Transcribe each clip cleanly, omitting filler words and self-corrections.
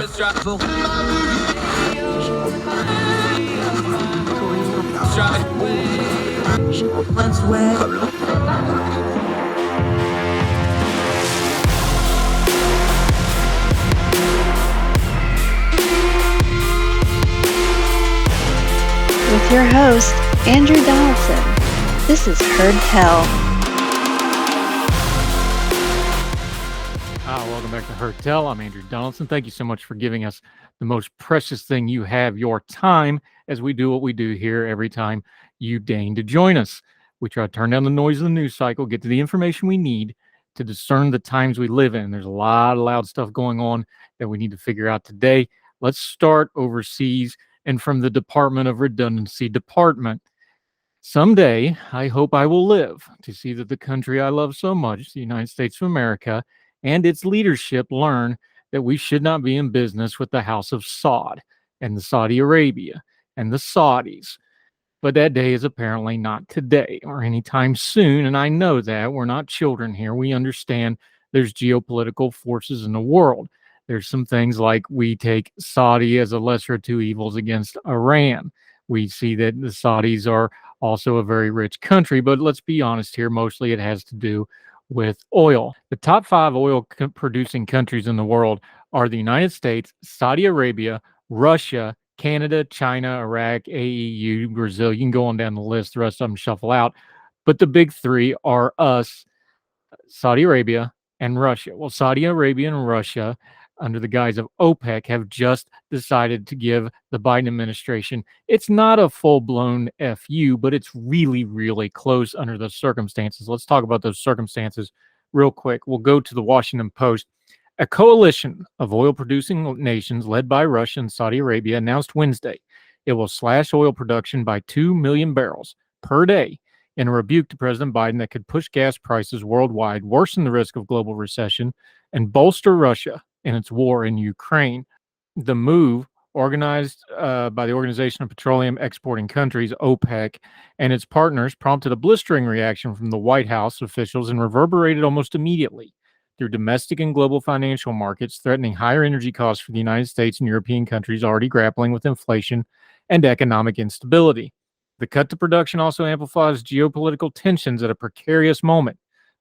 With your host, Andrew Donaldson. This is Heard Tell. Welcome back to Heard Tell. I'm Andrew Donaldson. Thank you so much for giving us the most precious thing you have, your time, as we do what we do here every time you deign to join us. We try to turn down the noise of the news cycle, get to the information we need to discern the times we live in. There's a lot of loud stuff going on that we need to figure out today. Let's start overseas and from the Department of Redundancy Department. Someday, I hope I will live to see that the country I love so much, the United States of America, and its leadership learn that we should not be in business with the House of Saud and the Saudi Arabia and the Saudis. But that day is apparently not today or anytime soon, and I know that. We're not children here. We understand there's geopolitical forces in the world. There's some things like we take Saudi as a lesser of two evils against Iran. We see that the Saudis are also a very rich country, but let's be honest here. Mostly it has to do with oil. The top 5 oil producing countries in the world are the United States, Saudi Arabia, Russia, Canada, China, Iraq, AEU, Brazil. You can go on down the list. The rest of them shuffle out. But the big 3 are us, Saudi Arabia, and Russia. Well, Saudi Arabia and Russia, under the guise of OPEC, have just decided to give the Biden administration, it's not a full-blown FU, but it's really, really close under the circumstances. Let's talk about those circumstances real quick. We'll go to the Washington Post. A coalition of oil-producing nations led by Russia and Saudi Arabia announced Wednesday it will slash oil production by 2 million barrels per day in a rebuke to President Biden that could push gas prices worldwide, worsen the risk of global recession, and bolster Russia in its war in Ukraine. The move, organized by the Organization of Petroleum Exporting Countries, OPEC, and its partners, prompted a blistering reaction from the White House officials and reverberated almost immediately through domestic and global financial markets, threatening higher energy costs for the United States and European countries already grappling with inflation and economic instability. The cut to production also amplifies geopolitical tensions at a precarious moment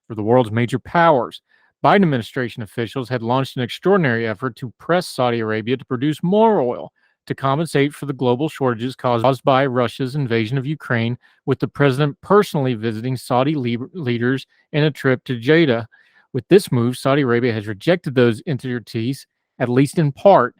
for the world's major powers. Biden administration officials had launched an extraordinary effort to press Saudi Arabia to produce more oil to compensate for the global shortages caused by Russia's invasion of Ukraine, with the president personally visiting Saudi leaders in a trip to Jeddah. With this move, Saudi Arabia has rejected those entities, at least in part,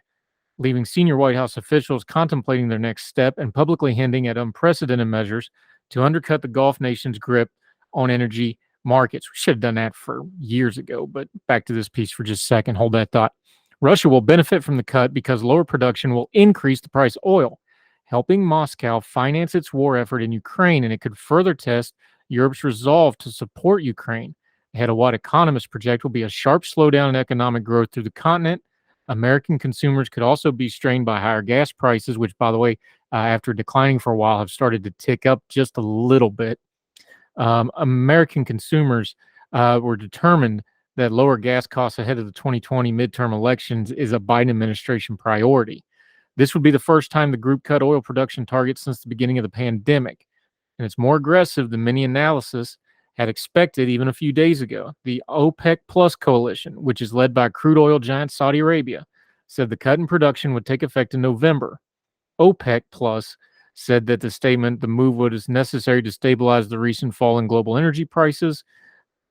leaving senior White House officials contemplating their next step and publicly hinting at unprecedented measures to undercut the Gulf nation's grip on energy markets. We should have done that for years ago, but back to this piece for just a second. Hold that thought. Russia will benefit from the cut because lower production will increase the price of oil, helping Moscow finance its war effort in Ukraine, and it could further test Europe's resolve to support Ukraine ahead of what economists project will be a sharp slowdown in economic growth through the continent. American consumers could also be strained by higher gas prices, which, by the way, after declining for a while, have started to tick up just a little bit. American consumers were determined that lower gas costs ahead of the 2020 midterm elections is a Biden administration priority. This would be the first time the group cut oil production targets since the beginning of the pandemic, and it's more aggressive than many analysts had expected even a few days ago. The OPEC Plus coalition, which is led by crude oil giant Saudi Arabia, said the cut in production would take effect in November. OPEC Plus said that the move was necessary to stabilize the recent fall in global energy prices.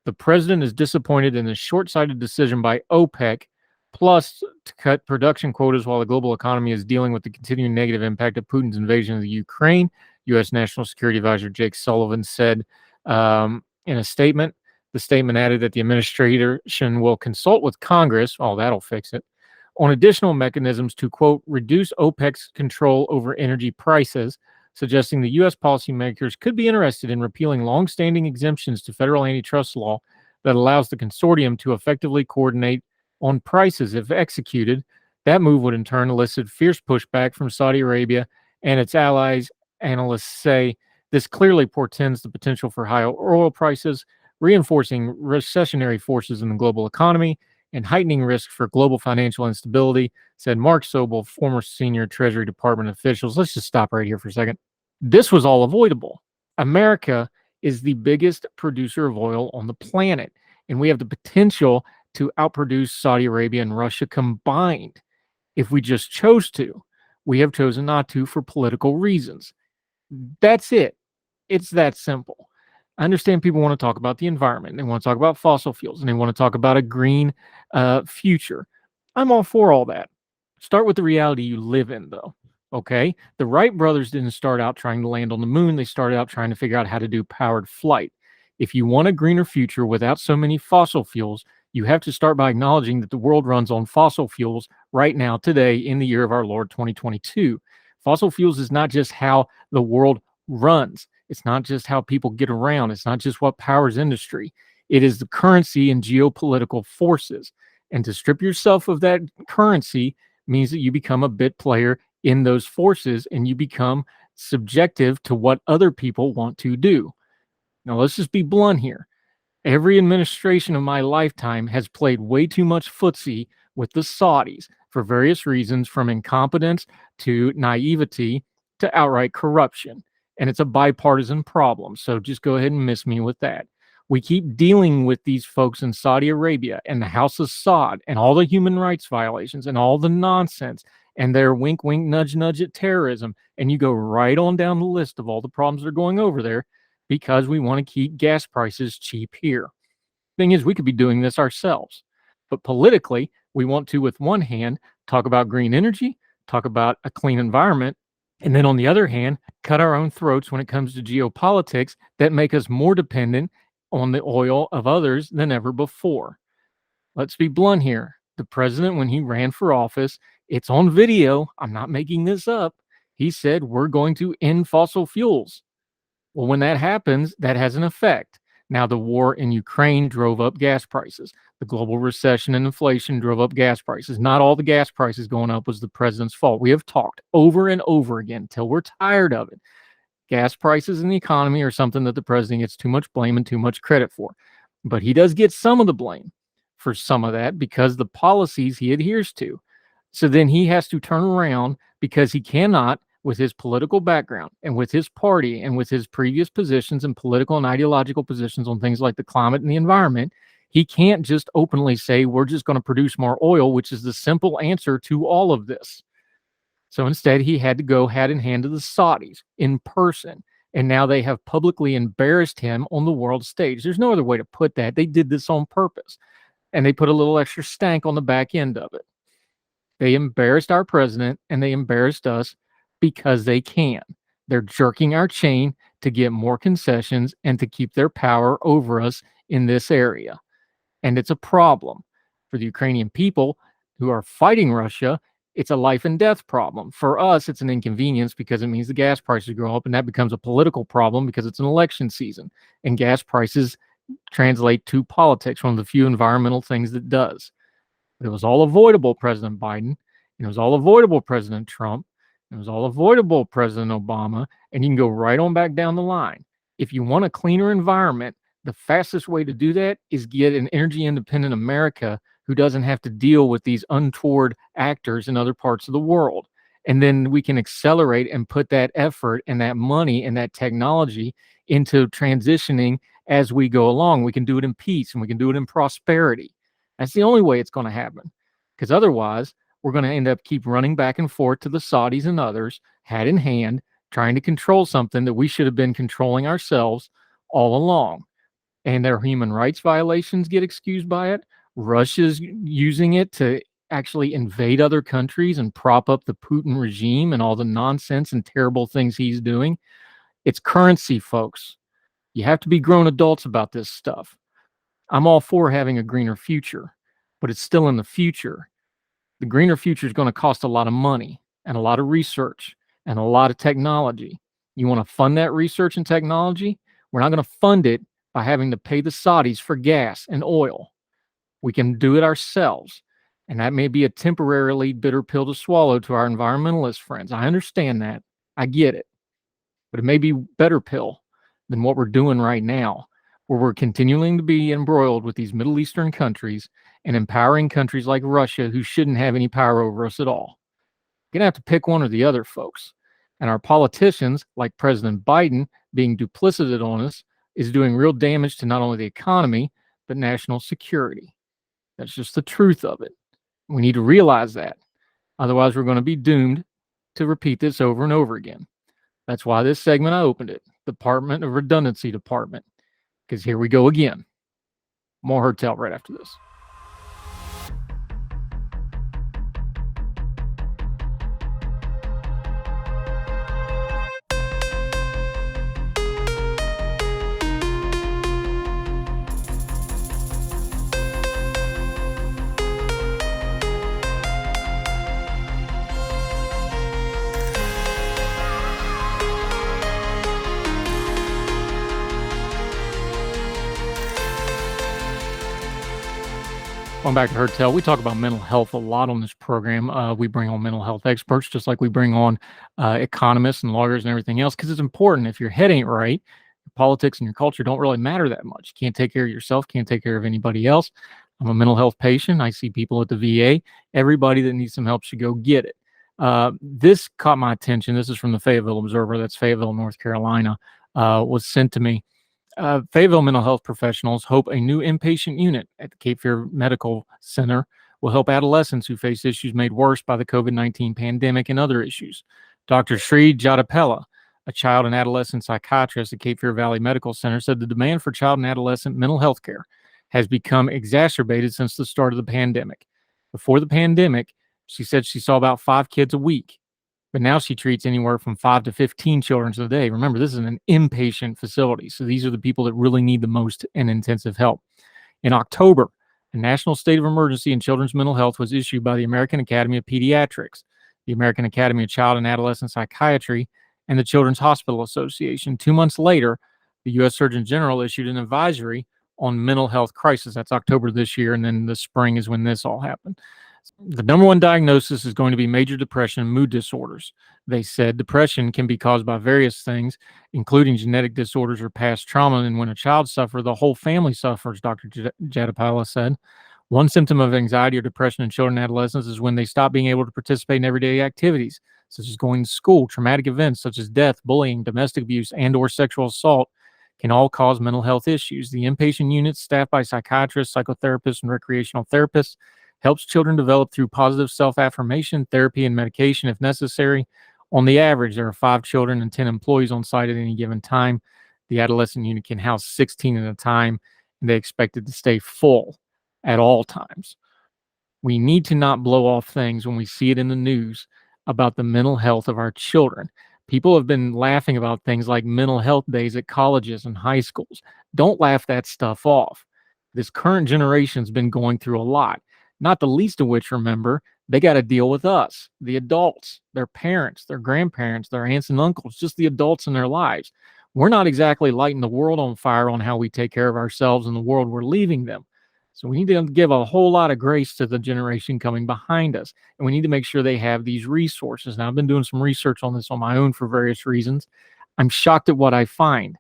The president is disappointed in the short-sighted decision by OPEC Plus to cut production quotas while the global economy is dealing with the continuing negative impact of Putin's invasion of the Ukraine. U.S. National Security Advisor Jake Sullivan said in a statement. The statement added that the administration will consult with Congress, that'll fix it, on additional mechanisms to, quote, reduce OPEC's control over energy prices, suggesting the U.S. policymakers could be interested in repealing longstanding exemptions to federal antitrust law that allows the consortium to effectively coordinate on prices. If executed, that move would in turn elicit fierce pushback from Saudi Arabia and its allies. Analysts say this clearly portends the potential for higher oil prices, reinforcing recessionary forces in the global economy and heightening risk for global financial instability, said Mark Sobel, former senior Treasury Department officials. Let's just stop right here for a second. This was all avoidable. America is the biggest producer of oil on the planet, and we have the potential to outproduce Saudi Arabia and Russia combined if we just chose to. We have chosen not to for political reasons. That's it. It's that simple. I understand people want to talk about the environment. They want to talk about fossil fuels, and they want to talk about a green future. I'm all for all that. Start with the reality you live in, though. Okay? The Wright brothers didn't start out trying to land on the moon. They started out trying to figure out how to do powered flight. If you want a greener future without so many fossil fuels, you have to start by acknowledging that the world runs on fossil fuels right now, today, in the year of our Lord 2022. Fossil fuels is not just how the world runs. It's not just how people get around. It's not just what powers industry. It is the currency and geopolitical forces. And to strip yourself of that currency means that you become a bit player in those forces and you become subjective to what other people want to do. Now, let's just be blunt here. Every administration of my lifetime has played way too much footsie with the Saudis for various reasons, from incompetence to naivety to outright corruption. And it's a bipartisan problem. So just go ahead and miss me with that. We keep dealing with these folks in Saudi Arabia and the House of Saud and all the human rights violations and all the nonsense and their wink, wink, nudge, nudge at terrorism. And you go right on down the list of all the problems that are going over there because we want to keep gas prices cheap here. Thing is, we could be doing this ourselves. But politically, we want to, with one hand, talk about green energy, talk about a clean environment, and then on the other hand, cut our own throats when it comes to geopolitics that make us more dependent on the oil of others than ever before. Let's be blunt here. The president, when he ran for office, it's on video, I'm not making this up, he said, we're going to end fossil fuels. Well, when that happens, that has an effect. Now, the war in Ukraine drove up gas prices. The global recession and inflation drove up gas prices. Not all the gas prices going up was the president's fault. We have talked over and over again till we're tired of it. Gas prices in the economy are something that the president gets too much blame and too much credit for. But he does get some of the blame for some of that because the policies he adheres to. So then he has to turn around because he cannot, with his political background and with his party and with his previous positions and political and ideological positions on things like the climate and the environment, he can't just openly say, we're just going to produce more oil, which is the simple answer to all of this. So instead, he had to go hand in hand to the Saudis in person. And now they have publicly embarrassed him on the world stage. There's no other way to put that. They did this on purpose. And they put a little extra stank on the back end of it. They embarrassed our president and they embarrassed us because they can. They're jerking our chain to get more concessions and to keep their power over us in this area. And it's a problem for the Ukrainian people who are fighting Russia. It's a life and death problem. For us, it's an inconvenience because it means the gas prices go up, and that becomes a political problem because it's an election season. And gas prices translate to politics, one of the few environmental things that does. But it was all avoidable, President Biden. It was all avoidable, President Trump. It was all avoidable, President Obama, and you can go right on back down the line. If you want a cleaner environment, the fastest way to do that is get an energy independent America who doesn't have to deal with these untoward actors in other parts of the world. And then we can accelerate and put that effort and that money and that technology into transitioning as we go along. We can do it in peace and we can do it in prosperity. That's the only way it's going to happen. Because otherwise, we're going to end up keep running back and forth to the Saudis and others, hat in hand, trying to control something that we should have been controlling ourselves all along. And their human rights violations get excused by it. Russia's using it to actually invade other countries and prop up the Putin regime and all the nonsense and terrible things he's doing. It's currency, folks. You have to be grown adults about this stuff. I'm all for having a greener future, but it's still in the future. The greener future is going to cost a lot of money and a lot of research and a lot of technology. You want to fund that research and technology? We're not going to fund it by having to pay the Saudis for gas and oil. We can do it ourselves. And that may be a temporarily bitter pill to swallow to our environmentalist friends. I understand that. I get it. But it may be a better pill than what we're doing right now. where we're continuing to be embroiled with these Middle Eastern countries and empowering countries like Russia who shouldn't have any power over us at all. You're going to have to pick one or the other, folks. And our politicians, like President Biden, being duplicitous on us, is doing real damage to not only the economy, but national security. That's just the truth of it. We need to realize that. Otherwise, we're going to be doomed to repeat this over and over again. That's why this segment I opened it, Department of Redundancy Department, because here we go again. More Hertel right after this. Going back to Hertel, we talk about mental health a lot on this program. We bring on mental health experts, just like we bring on economists and lawyers and everything else, because it's important. If your head ain't right, your politics and your culture don't really matter that much. You can't take care of yourself, can't take care of anybody else. I'm a mental health patient. I see people at the VA. Everybody that needs some help should go get it. This caught my attention. This is from the Fayetteville Observer. That's Fayetteville, North Carolina. Was sent to me. Fayetteville mental health professionals hope a new inpatient unit at the Cape Fear Medical Center will help adolescents who face issues made worse by the COVID-19 pandemic and other issues. Dr. Sri Jadapella, a child and adolescent psychiatrist at Cape Fear Valley Medical Center, said the demand for child and adolescent mental health care has become exacerbated since the start of the pandemic. Before the pandemic, she said she saw about 5 kids a week. But now she treats anywhere from 5 to 15 children a day. Remember, this is an inpatient facility. So these are the people that really need the most and intensive help. In October, a national state of emergency in children's mental health was issued by the American Academy of Pediatrics, the American Academy of Child and Adolescent Psychiatry, and the Children's Hospital Association. 2 months later, the U.S. Surgeon General issued an advisory on mental health crisis. That's October this year, and then the spring is when this all happened. The number one diagnosis is going to be major depression and mood disorders. They said depression can be caused by various things, including genetic disorders or past trauma. And when a child suffers, the whole family suffers, Dr. Jadapala said. One symptom of anxiety or depression in children and adolescents is when they stop being able to participate in everyday activities, such as going to school. Traumatic events such as death, bullying, domestic abuse, and or sexual assault can all cause mental health issues. The inpatient unit, staffed by psychiatrists, psychotherapists, and recreational therapists, helps children develop through positive self-affirmation, therapy, and medication if necessary. On the average, there are 5 children and 10 employees on site at any given time. The adolescent unit can house 16 at a time, and they expect it to stay full at all times. We need to not blow off things when we see it in the news about the mental health of our children. People have been laughing about things like mental health days at colleges and high schools. Don't laugh that stuff off. This current generation's been going through a lot. Not the least of which, remember, they got to deal with us, the adults, their parents, their grandparents, their aunts and uncles, just the adults in their lives. We're not exactly lighting the world on fire on how we take care of ourselves and the world we're leaving them. So we need to give a whole lot of grace to the generation coming behind us. And we need to make sure they have these resources. Now, I've been doing some research on this on my own for various reasons. I'm shocked at what I find.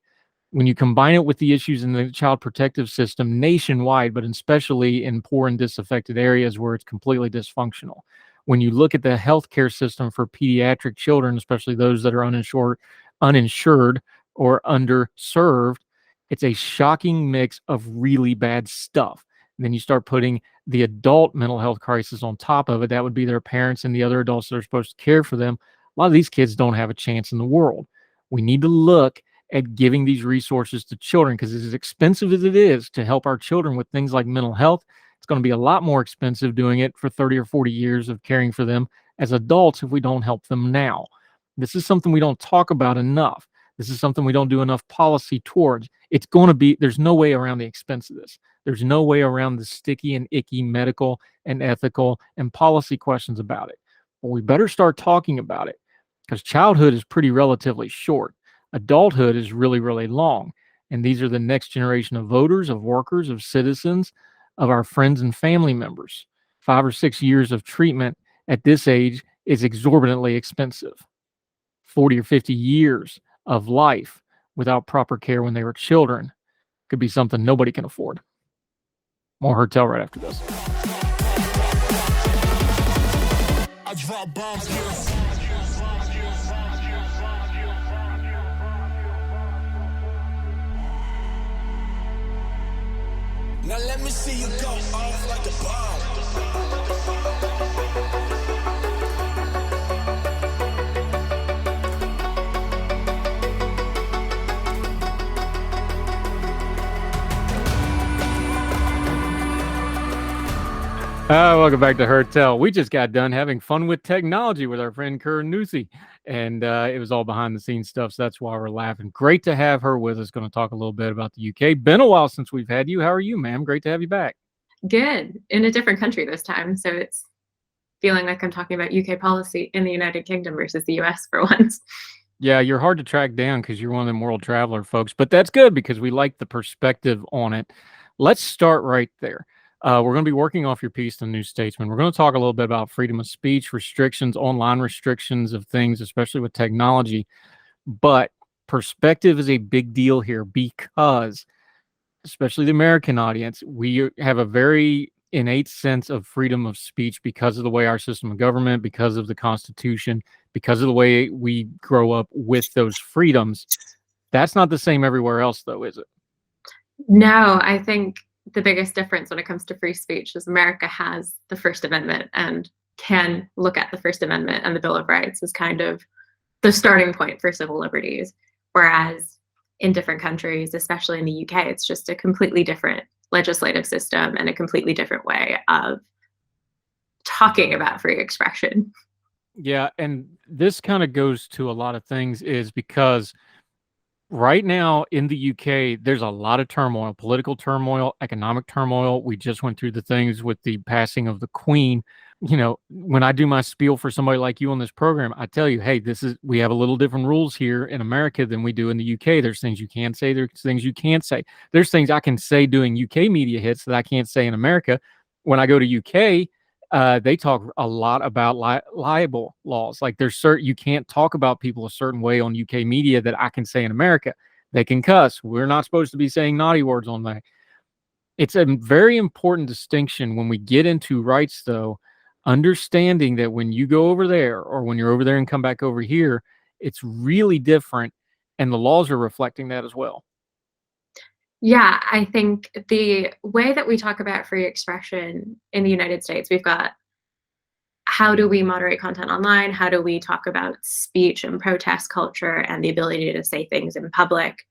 When you combine it with the issues in the child protective system nationwide, but especially in poor and disaffected areas where it's completely dysfunctional. When you look at the healthcare system for pediatric children, especially those that are uninsured or underserved, it's a shocking mix of really bad stuff. And then you start putting the adult mental health crisis on top of it. That would be their parents and the other adults that are supposed to care for them. A lot of these kids don't have a chance in the world. We need to look at giving these resources to children, because as expensive as it is to help our children with things like mental health, it's going to be a lot more expensive doing it for 30 or 40 years of caring for them as adults if we don't help them now. This is something we don't talk about enough. This is something we don't do enough policy towards. It's going to be, there's no way around the expense of this. There's no way around the sticky and icky medical and ethical and policy questions about it. But we better start talking about it, because childhood is pretty relatively short. Adulthood is really, really long. And these are the next generation of voters, of workers, of citizens, of our friends and family members. 5 or 6 years of treatment at this age is exorbitantly expensive. 40 or 50 years of life without proper care when they were children could be something nobody can afford. More Heard Tell right after this. I drop bombs here. Now let me see you go off like a bomb. Welcome back to Heard Tell. We just got done having fun with technology with our friend Kir Nuthi, and it was all behind the scenes stuff, so that's why we're laughing. Great to have her with us. Going to talk a little bit about the UK. Been a while since we've had you. How are you, ma'am? Great to have you back. Good. In a different country this time, so it's feeling like I'm talking about UK policy in the United Kingdom versus the US for once. Yeah, you're hard to track down because you're one of them world traveler folks, but that's good because we like the perspective on it. Let's start right there. We're going to be working off your piece in the New Statesman. We're going to talk a little bit about freedom of speech, restrictions, online restrictions of things, especially with technology. But perspective is a big deal here because, especially the American audience, we have a very innate sense of freedom of speech because of the way our system of government, because of the Constitution, because of the way we grow up with those freedoms. That's not the same everywhere else, though, is it? No, I think the biggest difference when it comes to free speech is America has the First Amendment and can look at the First Amendment and the Bill of Rights as kind of the starting point for civil liberties. Whereas in different countries, especially in the UK, it's just a completely different legislative system and a completely different way of talking about free expression. Yeah, and this kind of goes to a lot of things is because right now in the UK, there's a lot of turmoil, political turmoil, economic turmoil. We just went through the things with the passing of the Queen. You know, when I do my spiel for somebody like you on this program, I tell you, hey, we have a little different rules here in America than we do in the UK. There's things you can say. There's things you can't say. There's things I can say doing UK media hits that I can't say in America. When I go to UK, they talk a lot about libel laws. Like you can't talk about people a certain way on UK media that I can say in America. They can cuss. We're not supposed to be saying naughty words on that. It's a very important distinction when we get into rights, though, understanding that when you go over there or when you're over there and come back over here, it's really different. And the laws are reflecting that as well. Yeah, I think the way that we talk about free expression in the United States, we've got how do we moderate content online? How do we talk about speech and protest culture and the ability to say things in public?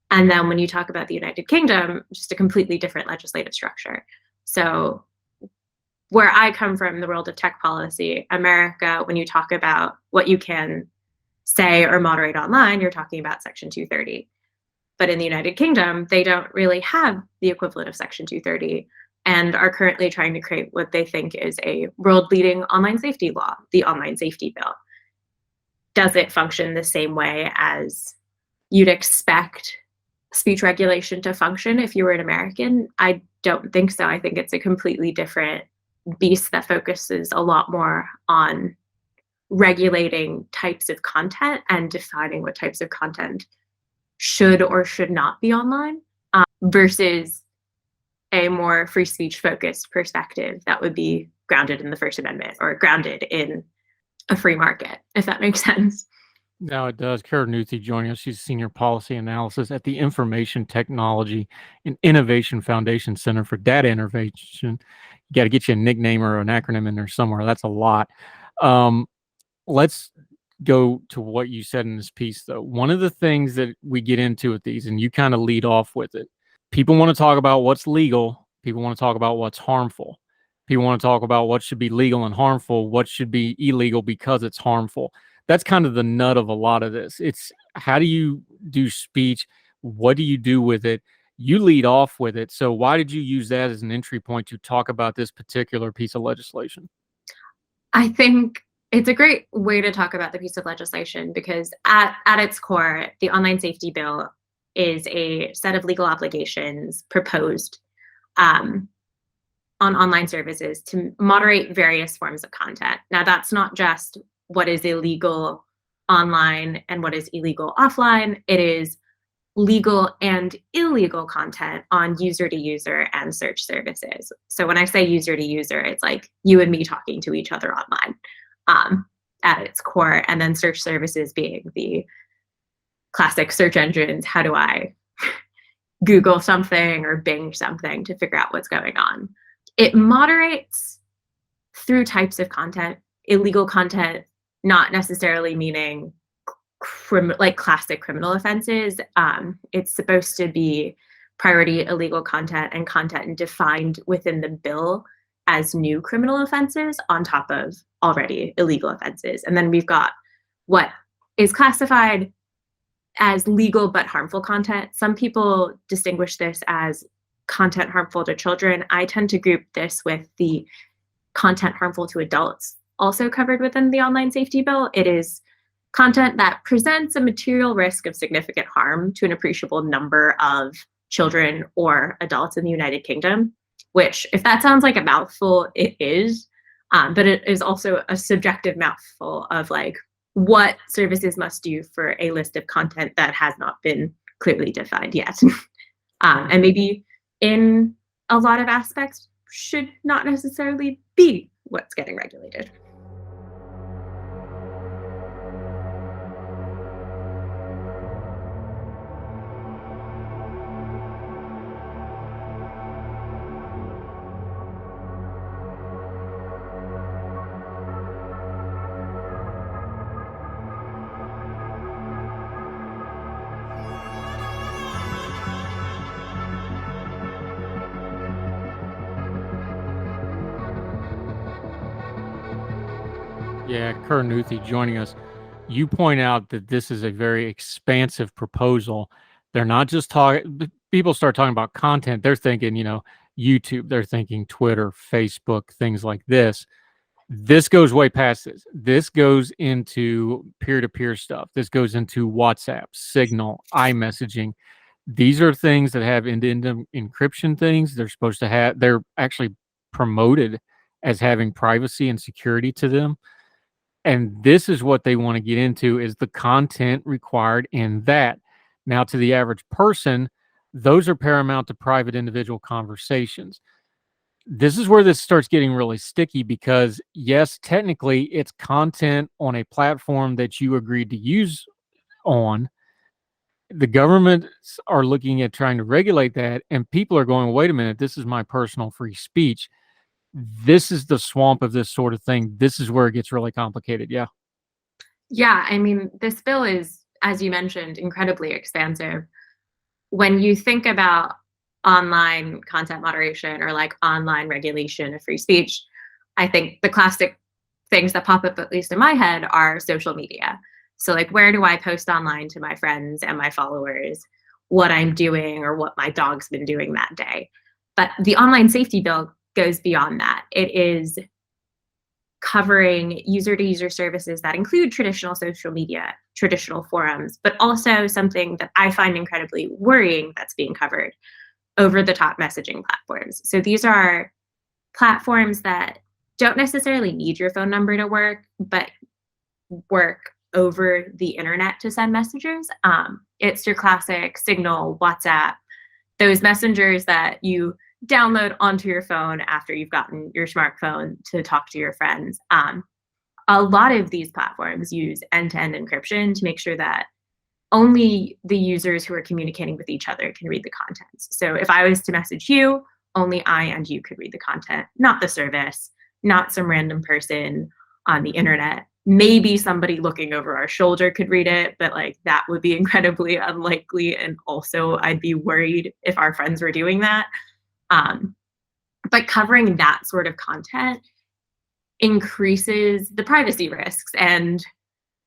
And then when you talk about the United Kingdom, just a completely different legislative structure. So where I come from, the world of tech policy, America, when you talk about what you can say or moderate online, you're talking about Section 230. But in the United Kingdom, they don't really have the equivalent of Section 230 and are currently trying to create what they think is a world-leading online safety law, the Online Safety Bill. Does it function the same way as you'd expect speech regulation to function if you were an American? I don't think so. I think it's a completely different beast that focuses a lot more on regulating types of content and defining what types of content should or should not be online, versus a more free speech focused perspective that would be grounded in the First Amendment or grounded in a free market, if that makes sense. Now it does. Kir Nuthi joining us. She's Senior Policy Analysis at the Information Technology and Innovation Foundation Center for Data Innovation. You got to get you a nickname or an acronym in there somewhere. That's a lot. Let's go to what you said in this piece, though. One of the things that we get into with these, and you kind of lead off with it, people want to talk about what's legal. People want to talk about what's harmful. People want to talk about what should be legal and harmful, what should be illegal because it's harmful. That's kind of the nut of a lot of this. It's how do you do speech? What do you do with it? You lead off with it. So why did you use that as an entry point to talk about this particular piece of legislation? I think it's a great way to talk about the piece of legislation because at its core, the Online Safety Bill is a set of legal obligations proposed on online services to moderate various forms of content. Now, that's not just what is illegal online and what is illegal offline. It is legal and illegal content on user to user and search services. So when I say user to user, it's like you and me talking to each other online at its core, and then search services being the classic search engines. How do I Google something or Bing something to figure out what's going on? It moderates through types of content. Illegal content, not necessarily meaning like classic criminal offenses. It's supposed to be priority illegal content and content defined within the bill as new criminal offenses on top of already illegal offenses. And then we've got what is classified as legal but harmful content. Some people distinguish this as content harmful to children. I tend to group this with the content harmful to adults, also covered within the online safety bill. It is content that presents a material risk of significant harm to an appreciable number of children or adults in the United Kingdom, which, if that sounds like a mouthful, it is, but it is also a subjective mouthful of like what services must do for a list of content that has not been clearly defined yet. And maybe in a lot of aspects should not necessarily be what's getting regulated. Yeah, Kir Nuthi joining us. You point out that this is a very expansive proposal. They're not just talking, people start talking about content, they're thinking, YouTube, they're thinking Twitter, Facebook, things like this. This goes way past this. This goes into peer-to-peer stuff. This goes into WhatsApp, Signal, iMessaging. These are things that have end-to-end encryption things. They're actually promoted as having privacy and security to them. And this is what they want to get into, is the content required in that. Now, to the average person, those are paramount to private individual conversations. This is where this starts getting really sticky because, yes, technically it's content on a platform that you agreed to use on. The governments are looking at trying to regulate that, and people are going, wait a minute, this is my personal free speech. This is the swamp of this sort of thing. This is where it gets really complicated. Yeah. Yeah, I mean, this bill is, as you mentioned, incredibly expansive. When you think about online content moderation or like online regulation of free speech, I think the classic things that pop up, at least in my head, are social media. So like, where do I post online to my friends and my followers what I'm doing or what my dog's been doing that day? But the online safety bill goes beyond that. It is covering user-to-user services that include traditional social media, traditional forums, but also something that I find incredibly worrying that's being covered, over-the-top messaging platforms. So these are platforms that don't necessarily need your phone number to work, but work over the internet to send messages. It's your classic Signal, WhatsApp, those messengers that you download onto your phone after you've gotten your smartphone to talk to your friends. A lot of these platforms use end-to-end encryption to make sure that only the users who are communicating with each other can read the contents. So if I was to message you, only I and you could read the content, not the service, not some random person on the internet. Maybe somebody looking over our shoulder could read it, but like that would be incredibly unlikely. And also I'd be worried if our friends were doing that. But covering that sort of content increases the privacy risks and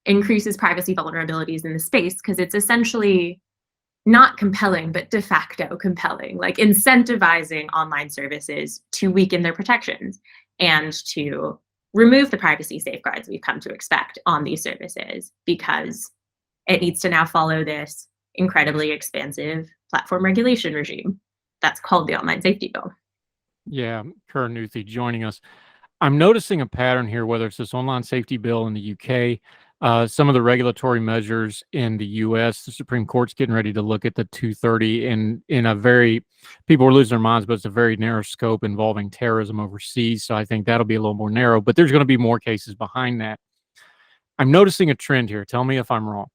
increases privacy vulnerabilities in the space, because it's essentially not compelling, but de facto compelling, like incentivizing online services to weaken their protections and to remove the privacy safeguards we've come to expect on these services, because it needs to now follow this incredibly expansive platform regulation regime that's called the Online Safety Bill. Yeah, Kir Nuthi joining us. I'm noticing a pattern here, whether it's this online safety bill in the UK, Some of the regulatory measures in the U.S., the Supreme Court's getting ready to look at the 230 in a very, people are losing their minds, but it's a very narrow scope involving terrorism overseas. So I think that'll be a little more narrow, but there's going to be more cases behind that. I'm noticing a trend here. Tell me if I'm wrong.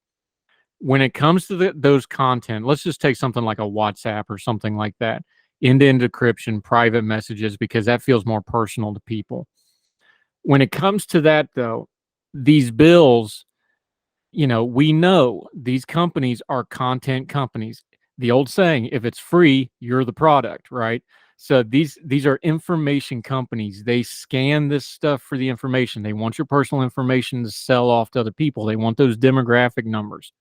When it comes to those content, let's just take something like a WhatsApp or something like that, end-to-end encryption, private messages, because that feels more personal to people. When it comes to that, though, these bills, we know these companies are content companies. The old saying, if it's free, you're the product, right? So these are information companies. They scan this stuff for the information. They want your personal information to sell off to other people. They want those demographic numbers.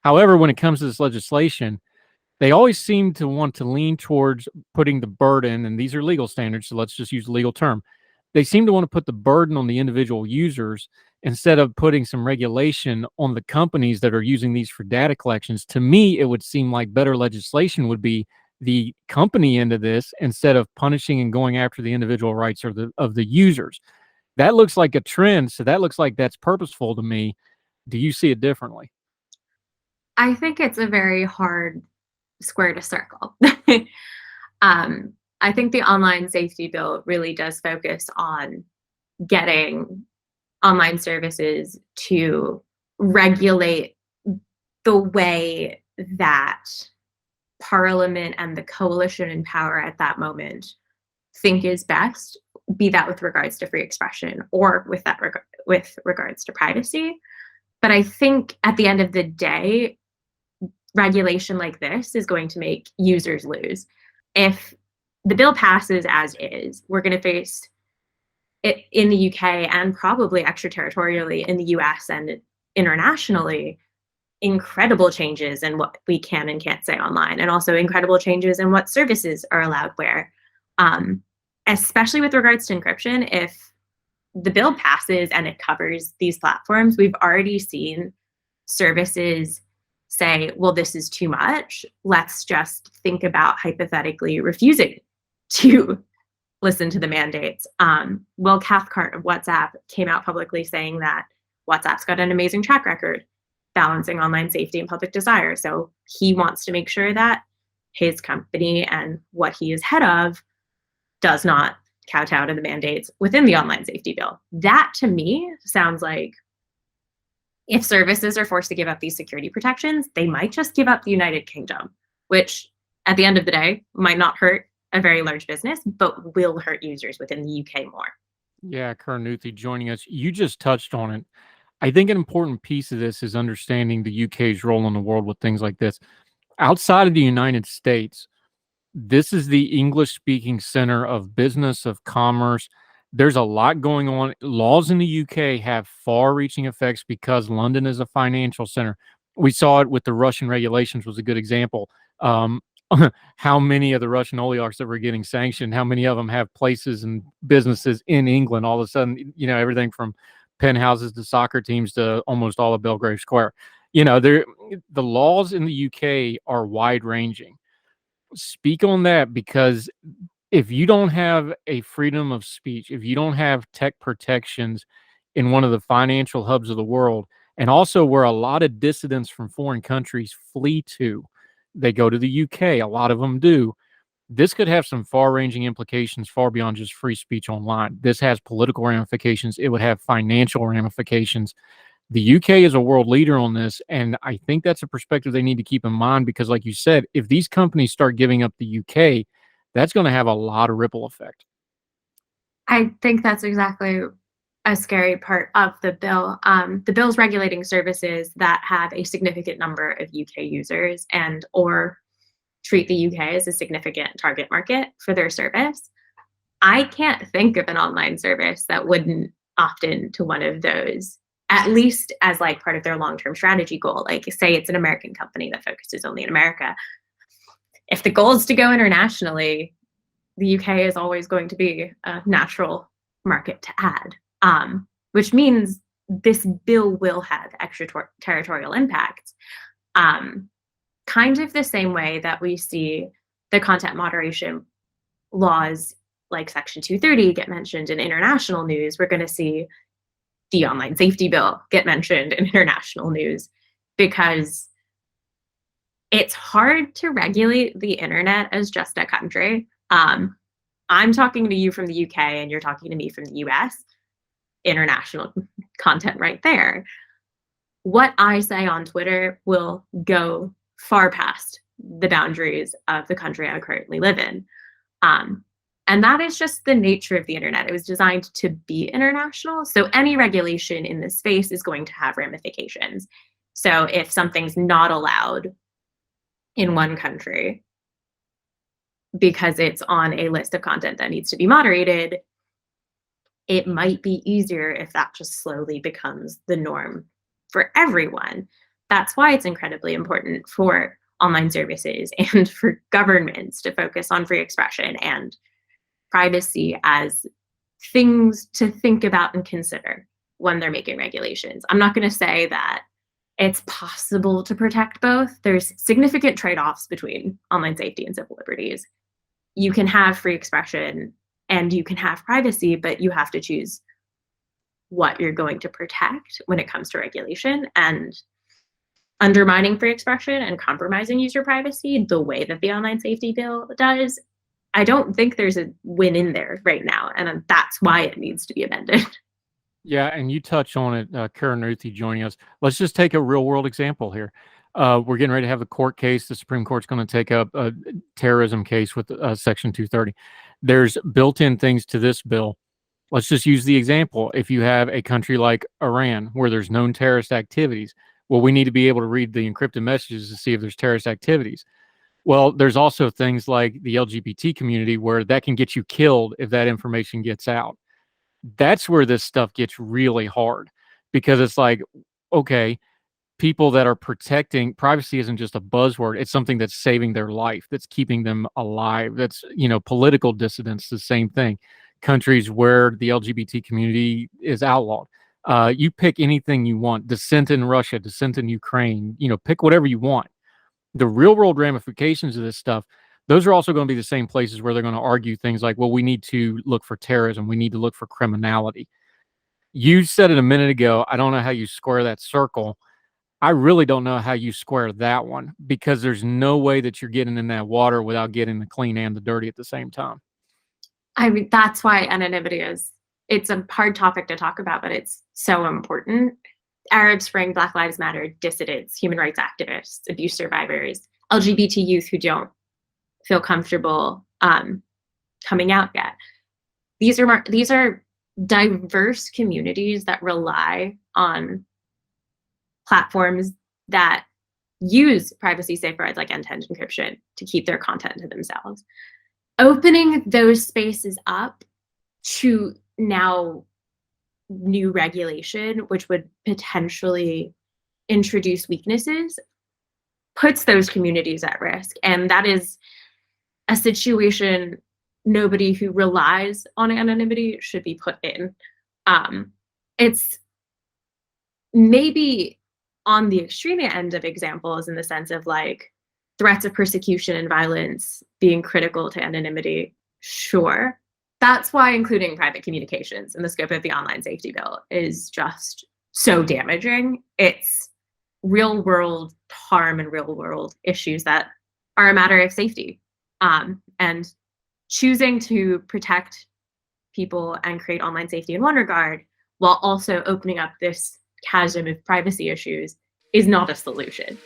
However, when it comes to this legislation, they always seem to want to lean towards putting the burden, and these are legal standards, so let's just use a legal term. They seem to want to put the burden on the individual users instead of putting some regulation on the companies that are using these for data collections. To me, it would seem like better legislation would be the company end of this instead of punishing and going after the individual rights of the users. That looks like a trend, so that looks like that's purposeful to me. Do you see it differently? I think it's a very hard square to circle. I think the online safety bill really does focus on getting online services to regulate the way that Parliament and the coalition in power at that moment think is best, be that with regards to free expression or with regards to privacy. But I think at the end of the day, regulation like this is going to make users lose. If the bill passes as is, we're going to face it in the UK and probably extraterritorially in the US and internationally, incredible changes in what we can and can't say online, and also incredible changes in what services are allowed where, especially with regards to encryption. If the bill passes and it covers these platforms, we've already seen services say, well, this is too much. Let's just think about hypothetically refusing to listen to the mandates. Will Cathcart of WhatsApp came out publicly saying that WhatsApp's got an amazing track record balancing online safety and public desire. So he wants to make sure that his company and what he is head of does not kowtow to the mandates within the online safety bill. That to me sounds like if services are forced to give up these security protections, they might just give up the United Kingdom, which at the end of the day might not hurt a very large business, but will hurt users within the UK more. Yeah, Kir Nuthi joining us. You just touched on it. I think an important piece of this is understanding the UK's role in the world with things like this. Outside of the United States, this is the English-speaking center of business, of commerce. There's a lot going on. Laws in the UK have far-reaching effects because London is a financial center. We saw it with the Russian regulations was a good example. How many of the Russian oligarchs that were getting sanctioned, how many of them have places and businesses in England? All of a sudden, everything from penthouses to soccer teams to almost all of Belgrave Square. The laws in the UK are wide-ranging. Speak on that, because if you don't have a freedom of speech, if you don't have tech protections in one of the financial hubs of the world, and also where a lot of dissidents from foreign countries flee to, they go to the UK, a lot of them do. This could have some far-ranging implications far beyond just free speech online. This has political ramifications. It would have financial ramifications. The UK is a world leader on this, and I think that's a perspective they need to keep in mind because, like you said, if these companies start giving up the UK, that's going to have a lot of ripple effect. I think that's exactly a scary part of the bill. The bill's regulating services that have a significant number of UK users and or treat the UK as a significant target market for their service. I can't think of an online service that wouldn't opt in to one of those, at least as like part of their long-term strategy goal. Like say it's an American company that focuses only in America. If the goal is to go internationally, the UK is always going to be a natural market to add, which means this bill will have extraterritorial impacts. Kind of the same way that we see the content moderation laws like Section 230 get mentioned in international news, we're going to see the online safety bill get mentioned in international news, because it's hard to regulate the internet as just a country. I'm talking to you from the UK and you're talking to me from the US. International content right there. What I say on Twitter will go far past the boundaries of the country I currently live in. And that is just the nature of the internet. It was designed to be international. So any regulation in this space is going to have ramifications. So if something's not allowed in one country because it's on a list of content that needs to be moderated, it might be easier if that just slowly becomes the norm for everyone. That's why it's incredibly important for online services and for governments to focus on free expression and privacy as things to think about and consider when they're making regulations. I'm not going to say that it's possible to protect both. There's significant trade-offs between online safety and civil liberties. You can have free expression and you can have privacy, but you have to choose what you're going to protect when it comes to regulation. And undermining free expression and compromising user privacy the way that the online safety bill does, I don't think there's a win in there right now. And that's why it needs to be amended. Yeah, and you touch on it, Kir Nuthi joining us. Let's just take a real world example here. We're getting ready to have a court case. The Supreme Court's going to take up a terrorism case with Section 230. There's built-in things to this bill. Let's just use the example. If you have a country like Iran where there's known terrorist activities, well, we need to be able to read the encrypted messages to see if there's terrorist activities. Well, there's also things like the LGBT community where that can get you killed if that information gets out. That's where this stuff gets really hard, because it's like, okay, people that are protecting privacy isn't just a buzzword. It's something that's saving their life, that's keeping them alive. That's, political dissidents, the same thing. Countries where the LGBT community is outlawed. You pick anything you want, dissent in Russia, dissent in Ukraine, pick whatever you want. The real world ramifications of this stuff, those are also going to be the same places where they're going to argue things like, well, we need to look for terrorism. We need to look for criminality. You said it a minute ago. I don't know how you square that circle. I really don't know how you square that one, because there's no way that you're getting in that water without getting the clean and the dirty at the same time. I mean, that's why anonymity it's a hard topic to talk about, but it's so important. Arab Spring, Black Lives Matter, dissidents, human rights activists, abuse survivors, LGBT youth who don't feel comfortable coming out yet. These are diverse communities that rely on platforms that use privacy safeguards like end-to-end encryption to keep their content to themselves. Opening those spaces up to now new regulation, which would potentially introduce weaknesses, puts those communities at risk. And that is a situation nobody who relies on anonymity should be put in. It's maybe on the extreme end of examples, in the sense of like threats of persecution and violence being critical to anonymity, sure. That's why including private communications in the scope of the online safety bill is just so damaging. It's real world harm and real world issues that are a matter of safety. And choosing to protect people and create online safety in one regard, while also opening up this chasm of privacy issues, is not a solution.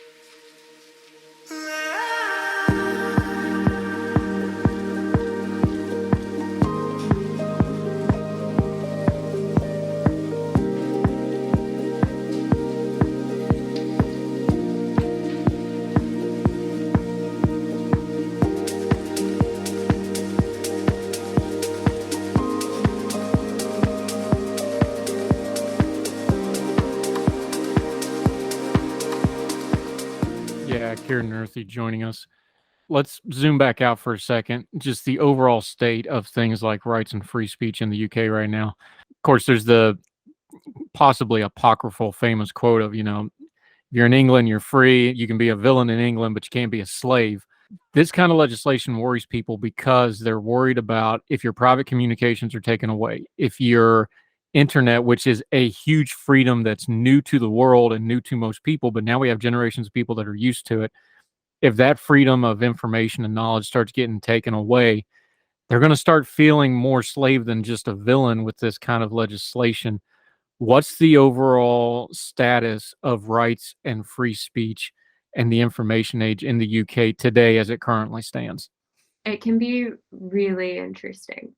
Kir Nuthi joining us. Let's zoom back out for a second. Just the overall state of things like rights and free speech in the UK right now. Of course, there's the possibly apocryphal famous quote of, if you're in England, you're free. You can be a villain in England, but you can't be a slave. This kind of legislation worries people because they're worried about if your private communications are taken away, if your internet, which is a huge freedom that's new to the world and new to most people, but now we have generations of people that are used to it. If that freedom of information and knowledge starts getting taken away, they're going to start feeling more slave than just a villain with this kind of legislation. What's the overall status of rights and free speech and the information age in the UK today as it currently stands? It can be really interesting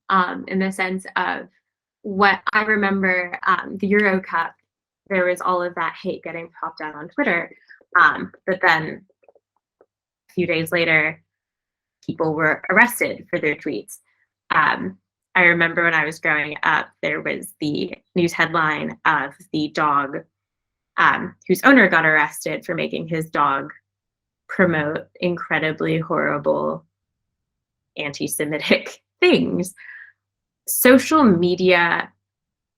in the sense of what I remember, the Euro Cup, there was all of that hate getting popped out on Twitter. But then a few days later, people were arrested for their tweets. I remember when I was growing up, there was the news headline of the dog whose owner got arrested for making his dog promote incredibly horrible anti-Semitic things. Social media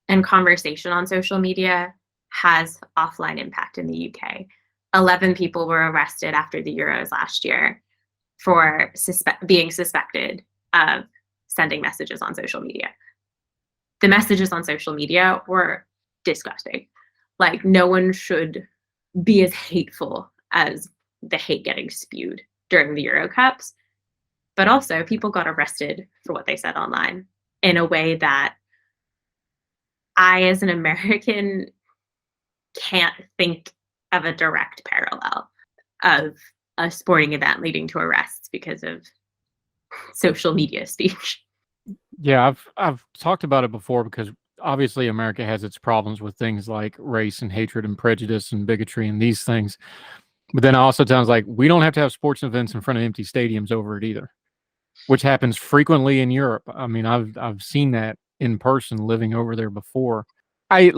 and conversation on social media has offline impact in the UK. 11 people were arrested after the Euros last year for being suspected of sending messages on social media. The messages on social media were disgusting. Like, no one should be as hateful as the hate getting spewed during the Euro Cups. But also, people got arrested for what they said online in a way that I, as an American, can't think of a direct parallel of a sporting event leading to arrests because of social media speech. Yeah, I've talked about it before because obviously America has its problems with things like race and hatred and prejudice and bigotry and these things. But then also sounds like we don't have to have sports events in front of empty stadiums over it either, which happens frequently in Europe. I mean, I've seen that in person living over there before. I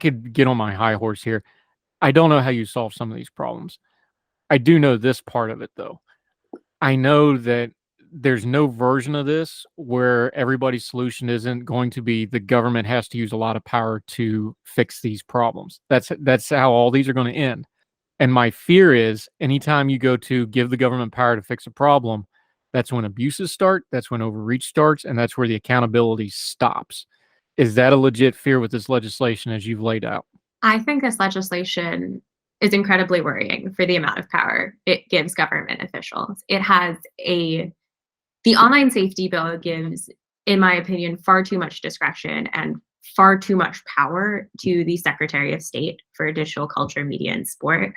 could get on my high horse here. I don't know how you solve some of these problems. I do know this part of it though. I know that there's no version of this where everybody's solution isn't going to be the government has to use a lot of power to fix these problems. That's how all these are going to end. And my fear is anytime you go to give the government power to fix a problem, that's when abuses start, that's when overreach starts, and that's where the accountability stops. Is that a legit fear with this legislation as you've laid out? I think this legislation is incredibly worrying for the amount of power it gives government officials. The online safety bill gives, in my opinion, far too much discretion and far too much power to the Secretary of State for Digital Culture, Media, and Sport.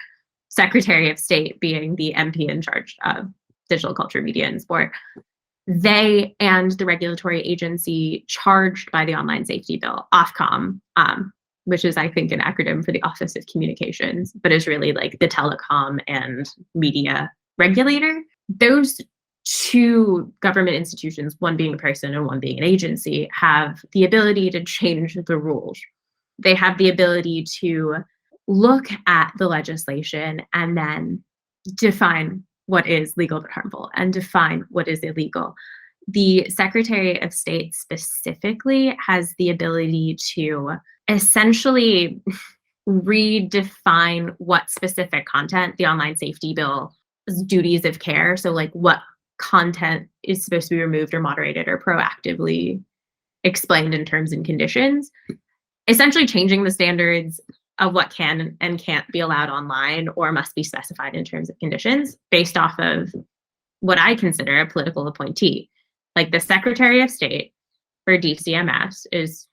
Secretary of State being the MP in charge of digital culture, media, and sport. They and the regulatory agency charged by the online safety bill, Ofcom, which is, I think, an acronym for the Office of Communications, but is really like the telecom and media regulator. Those two government institutions, one being a person and one being an agency, have the ability to change the rules. They have the ability to look at the legislation and then define what is legal but harmful and define what is illegal. The Secretary of State specifically has the ability to essentially redefine what specific content the online safety bill's duties of care, so like what content is supposed to be removed or moderated or proactively explained in terms and conditions, essentially changing the standards of what can and can't be allowed online or must be specified in terms of conditions based off of what I consider a political appointee. Like the Secretary of State for DCMS is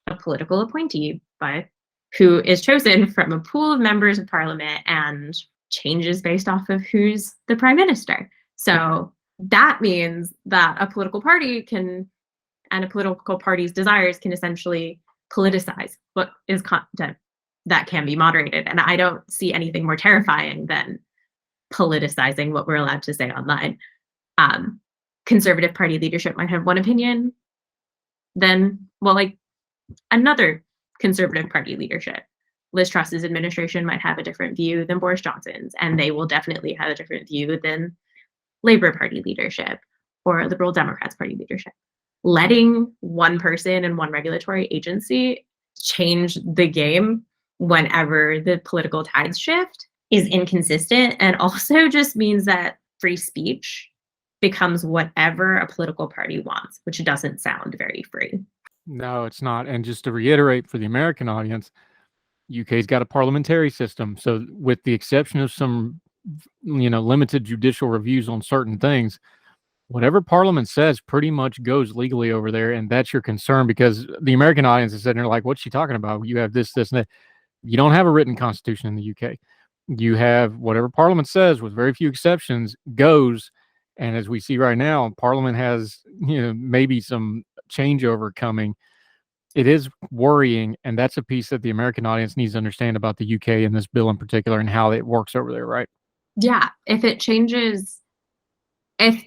a political appointee who is chosen from a pool of members of parliament and changes based off of who's the prime minister. So that means that a political party can, and a political party's desires can essentially politicize what is content that can be moderated. And I don't see anything more terrifying than politicizing what we're allowed to say online. Conservative Party leadership might have one opinion, then, well, like another Conservative Party leadership. Liz Truss's administration might have a different view than Boris Johnson's, and they will definitely have a different view than Labour Party leadership or Liberal Democrats Party leadership. Letting one person and one regulatory agency change the game whenever the political tides shift is inconsistent, and also just means that free speech becomes whatever a political party wants, which doesn't sound very free. No, it's not. And just to reiterate for the American audience, UK's got a parliamentary system. So with the exception of some, limited judicial reviews on certain things, whatever Parliament says pretty much goes legally over there. And that's your concern, because the American audience is sitting there like, what's she talking about? You have this, and that. You don't have a written constitution in the UK. You have whatever Parliament says, with very few exceptions, goes. And as we see right now, Parliament has, maybe some changeover coming. It is worrying, and that's a piece that the American audience needs to understand about the UK and this bill in particular and how it works over there, right? Yeah, if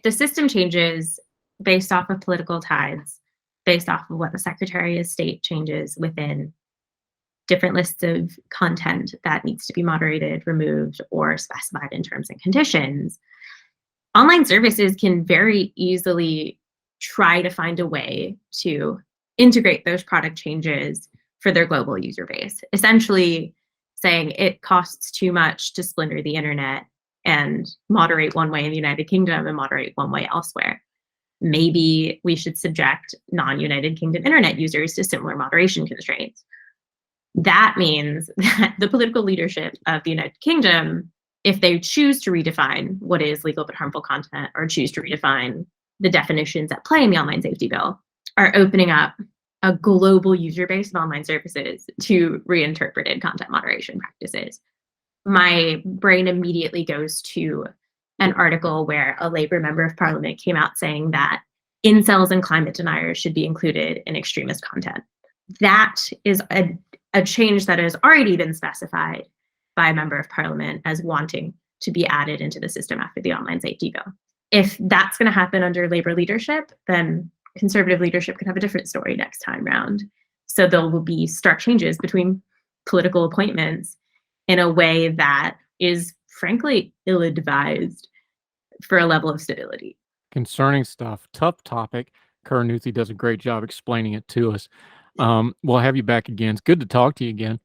the system changes based off of political tides, based off of what the Secretary of State changes within different lists of content that needs to be moderated, removed, or specified in terms and conditions, online services can very easily try to find a way to integrate those product changes for their global user base, essentially saying it costs too much to splinter the internet and moderate one way in the United Kingdom and moderate one way elsewhere. Maybe we should subject non-United Kingdom internet users to similar moderation constraints. That means that the political leadership of the United Kingdom, if they choose to redefine what is legal but harmful content, or choose to redefine the definitions at play in the online safety bill, are opening up a global user base of online services to reinterpreted content moderation practices. My brain immediately goes to an article where a Labour member of Parliament came out saying that incels and climate deniers should be included in extremist content. That is a change that has already been specified by a member of Parliament as wanting to be added into the system after the online safety bill. If that's going to happen under Labour leadership, then Conservative leadership could have a different story next time round. So there will be stark changes between political appointments in a way that is frankly ill-advised for a level of stability. Concerning stuff, tough topic. Kir Nuthi does a great job explaining it to us. We'll have you back again. It's good to talk to you again.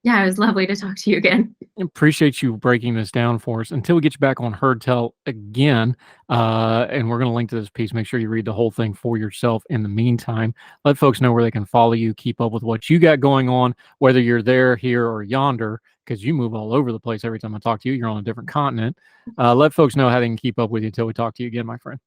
Yeah, it was lovely to talk to you again. Appreciate you breaking this down for us. Until we get you back on Heard Tell again, and we're going to link to this piece. Make sure you read the whole thing for yourself. In the meantime, let folks know where they can follow you, keep up with what you got going on, whether you're there, here, or yonder, because you move all over the place. Every time I talk to you, you're on a different continent. Let folks know how they can keep up with you until we talk to you again, my friend.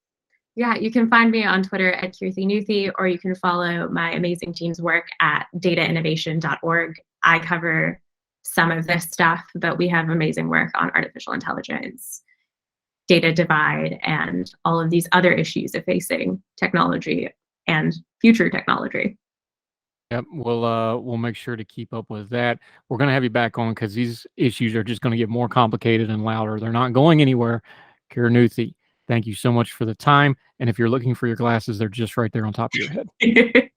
Yeah, you can find me on Twitter at Kir Nuthi, or you can follow my amazing team's work at datainnovation.org. I cover some of this stuff, but we have amazing work on artificial intelligence, data divide, and all of these other issues of facing technology and future technology. Yep, we'll make sure to keep up with that. We're going to have you back on because these issues are just going to get more complicated and louder. They're not going anywhere. Kir Nuthi, thank you so much for the time. And if you're looking for your glasses, they're just right there on top of your head.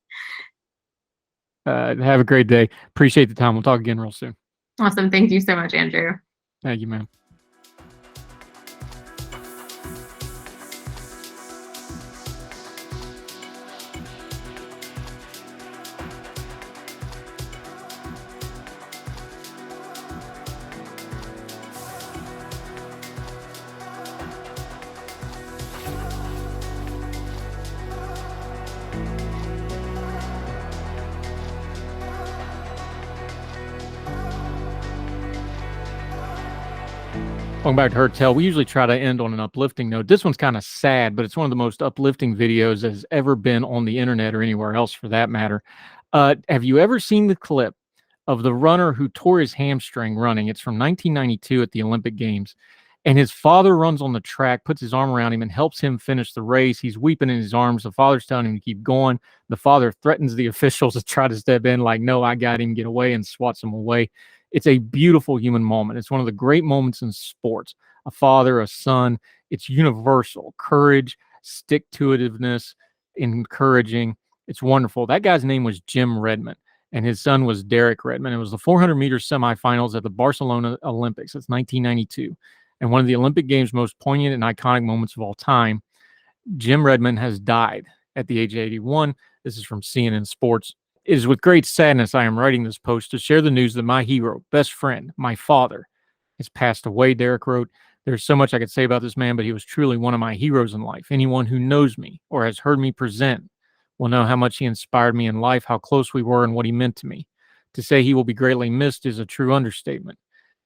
Have a great day. Appreciate the time. We'll talk again real soon. Awesome. Thank you so much, Andrew. Thank you, man. Welcome back to Heard Tell. We usually try to end on an uplifting note. This one's kind of sad, but it's one of the most uplifting videos that has ever been on the internet or anywhere else for that matter. Have you ever seen the clip of the runner who tore his hamstring running? It's from 1992 at the Olympic Games. And his father runs on the track, puts his arm around him and helps him finish the race. He's weeping in his arms. The father's telling him to keep going. The father threatens the officials to try to step in like, no, I got him, get away, and swats him away. It's a beautiful human moment. It's one of the great moments in sports. A father, a son. It's universal. Courage, stick-to-itiveness, encouraging. It's wonderful. That guy's name was Jim Redmond, and his son was Derek Redmond. It was the 400-meter semifinals at the Barcelona Olympics. It's 1992. And one of the Olympic Games' most poignant and iconic moments of all time. Jim Redmond has died at the age of 81. This is from CNN Sports. It is with great sadness I am writing this post to share the news that my hero, best friend, my father, has passed away, Derek wrote. There's so much I could say about this man, but he was truly one of my heroes in life. Anyone who knows me or has heard me present will know how much he inspired me in life, how close we were, and what he meant to me. To say he will be greatly missed is a true understatement.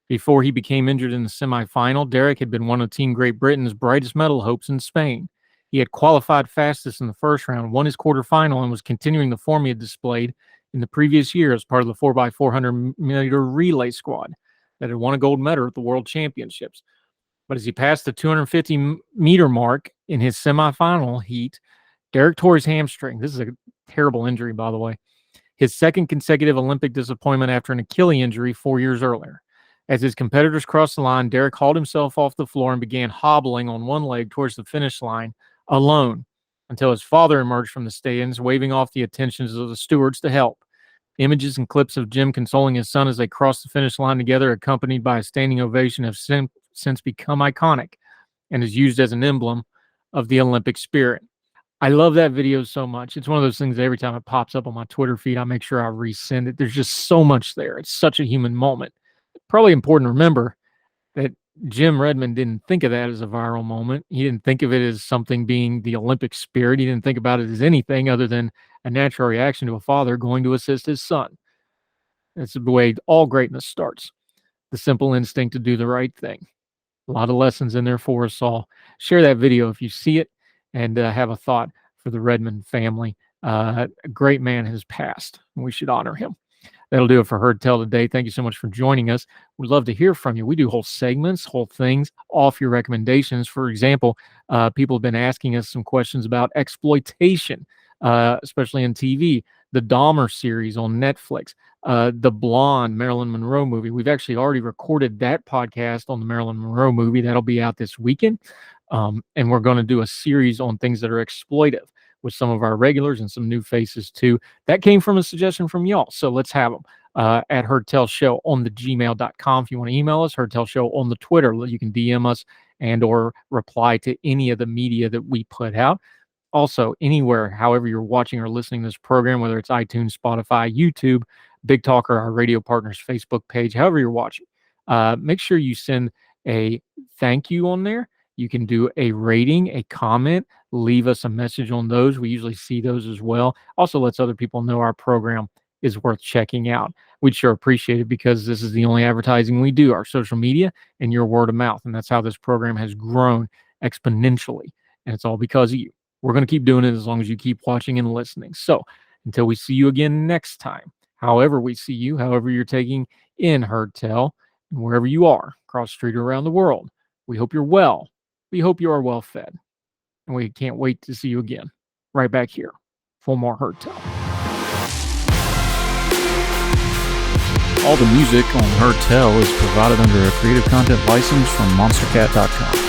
Before he became injured in the semifinal, Derek had been one of Team Great Britain's brightest medal hopes in Spain. He had qualified fastest in the first round, won his quarterfinal, and was continuing the form he had displayed in the previous year as part of the 4x400-meter relay squad that had won a gold medal at the World Championships. But as he passed the 250-meter mark in his semifinal heat, Derek tore his hamstring. This is a terrible injury, by the way. His second consecutive Olympic disappointment after an Achilles injury 4 years earlier. As his competitors crossed the line, Derek hauled himself off the floor and began hobbling on one leg towards the finish line alone until his father emerged from the stands, waving off the attentions of the stewards to help. Images and clips of Jim consoling his son as they crossed the finish line together, accompanied by a standing ovation, have since become iconic and is used as an emblem of the Olympic spirit. I love that video so much. It's one of those things that every time it pops up on my Twitter feed, I make sure I resend it. There's just so much there. It's such a human moment. Probably important to remember that Jim Redmond didn't think of that as a viral moment. He didn't think of it as something being the Olympic spirit. He didn't think about it as anything other than a natural reaction to a father going to assist his son. That's the way all greatness starts. The simple instinct to do the right thing. A lot of lessons in there for us all. Share that video if you see it and have a thought for the Redmond family. A great man has passed, and we should honor him. That'll do it for Heard Tell today. Thank you so much for joining us. We'd love to hear from you. We do whole segments, whole things off your recommendations. For example, people have been asking us some questions about exploitation, especially in TV. The Dahmer series on Netflix, the Blonde Marilyn Monroe movie. We've actually already recorded that podcast on the Marilyn Monroe movie. That'll be out this weekend. And we're going to do a series on things that are exploitive with some of our regulars and some new faces too. That came from a suggestion from y'all. So let's have them at HeardTellShow on the gmail.com. If you want to email us, HeardTellShow on the Twitter. You can DM us and or reply to any of the media that we put out. Also, anywhere, however you're watching or listening to this program, whether it's iTunes, Spotify, YouTube, Big Talker, our radio partners Facebook page, however you're watching, make sure you send a thank you on there. You can do a rating, a comment, leave us a message on those. We usually see those as well. Also lets other people know our program is worth checking out. We'd sure appreciate it because this is the only advertising we do, our social media and your word of mouth. And that's how this program has grown exponentially. And it's all because of you. We're going to keep doing it as long as you keep watching and listening. So until we see you again next time, however we see you, however you're taking in Heard Tell, and wherever you are, across the street or around the world, we hope you're well. We hope you are well fed. And we can't wait to see you again right back here for more Heard Tell. All the music on Heard Tell is provided under a Creative Content license from monstercat.com.